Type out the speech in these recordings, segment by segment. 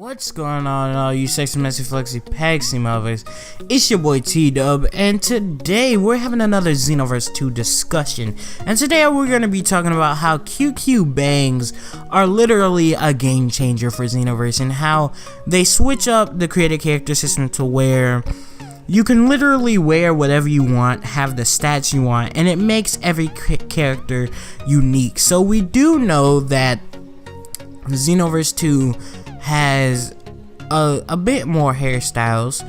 What's going on, all you sexy, messy, flexy, pagsy Xenoverse? It's your boy T-Dub, and today we're having another Xenoverse 2 discussion. And today we're going to be talking about how QQ bangs are literally a game changer for Xenoverse, and how they switch up the created character system to where you can literally wear whatever you want, have the stats you want, and it makes every character unique. So we do know that Xenoverse 2 has a bit more hairstyles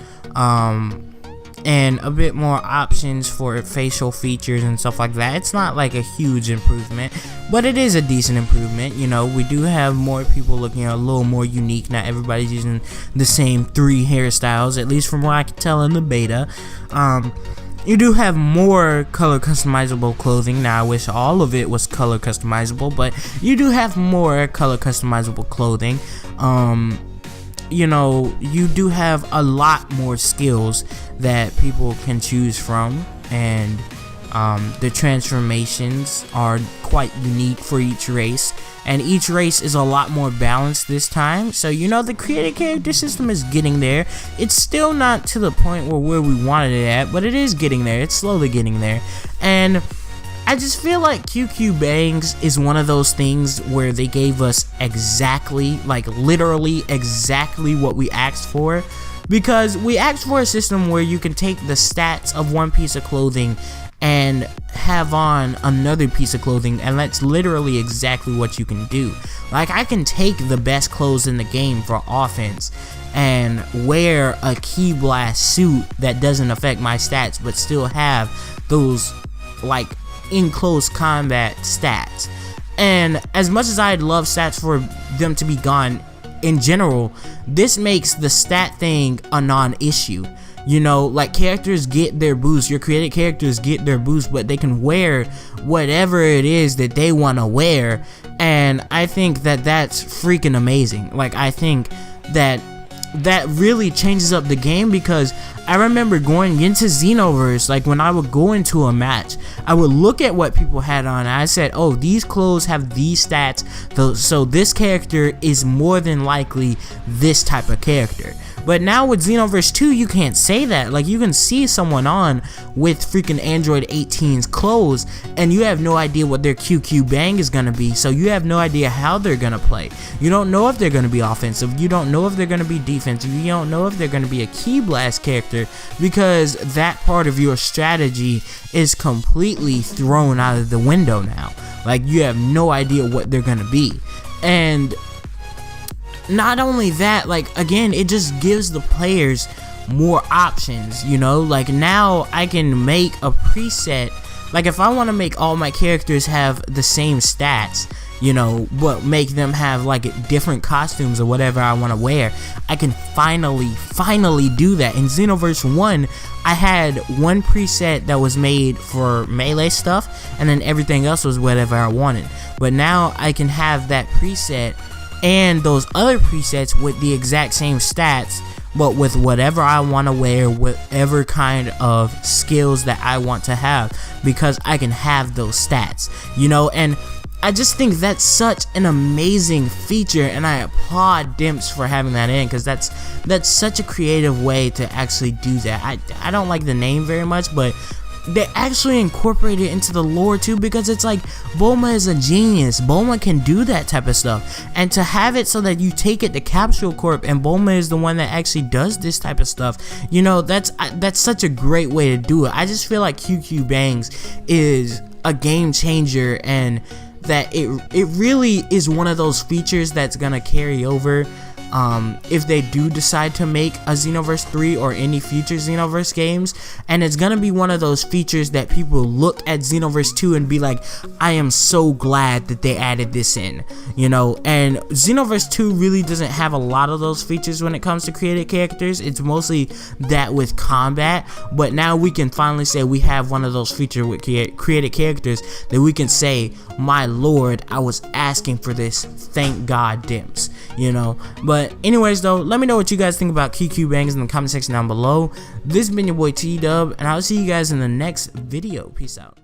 and a bit more options for facial features and stuff like that. It's not like a huge improvement, but it is a decent improvement. You know, we do have more people looking a little more unique. Not everybody's using the same 3 hairstyles, at least from what I can tell in the beta. You do have more color customizable clothing. Now, I wish all of it was color customizable, but you do have more color customizable clothing. You know, you do have a lot more skills that people can choose from, and the transformations are quite unique for each race, and each race is a lot more balanced this time. So, you know, the created character system is getting there. It's still not to the point where we wanted it at, but it is getting there. It's slowly getting there. And I just feel like QQ Bangs is one of those things where they gave us exactly, like literally exactly what we asked for. Because we asked for a system where you can take the stats of one piece of clothing and have on another piece of clothing, and that's literally exactly what you can do. Like, I can take the best clothes in the game for offense and wear a Ki Blast suit that doesn't affect my stats, but still have those, like, in close combat stats. And as much as I'd love stats for them to be gone in general, this makes the stat thing a non-issue. You know, like, characters get their boost, your created characters get their boost, but they can wear whatever it is that they want to wear. And I think that that's freaking amazing. Like, I think that really changes up the game, because I remember going into Xenoverse, like when I would go into a match, I would look at what people had on, and I said, oh, these clothes have these stats, so this character is more than likely this type of character. But now with Xenoverse 2, you can't say that. Like, you can see someone on with freaking Android 18's clothes, and you have no idea what their QQ bang is gonna be, so you have no idea how they're gonna play. You don't know if they're gonna be offensive, you don't know if they're gonna be defensive, you don't know if they're gonna be a Ki Blast character, because that part of your strategy is completely thrown out of the window now. Like, you have no idea what they're gonna be. And not only that, like, again, it just gives the players more options, you know. Like, now I can make a preset. Like, if I want to make all my characters have the same stats, you know, but make them have like different costumes or whatever I want to wear, I can finally do that. In Xenoverse 1, I had one preset that was made for melee stuff, and then everything else was whatever I wanted. But now I can have that preset and those other presets with the exact same stats, but with whatever I want to wear, whatever kind of skills that I want to have, because I can have those stats, you know. And I just think that's such an amazing feature, and I applaud Dimps for having that in, because that's such a creative way to actually do that. I don't like the name very much, but they actually incorporate it into the lore too, because it's like, Bulma is a genius. Bulma can do that type of stuff, and to have it so that you take it to Capsule Corp and Bulma is the one that actually does this type of stuff, you know, that's such a great way to do it. I just feel like QQ Bangs is a game changer, and that it really is one of those features that's gonna carry over if they do decide to make a Xenoverse 3 or any future Xenoverse games. And it's gonna be one of those features that people look at Xenoverse 2 and be like, I am so glad that they added this in, you know. And Xenoverse 2 really doesn't have a lot of those features when it comes to created characters. It's mostly that with combat, but now we can finally say we have one of those features with created characters that we can say, my lord, I was asking for this, thank God, Dimps, you know. But anyways though, let me know what you guys think about QQ Bangs in the comment section down below. This has been your boy T-Dub, and I'll see you guys in the next video. Peace out.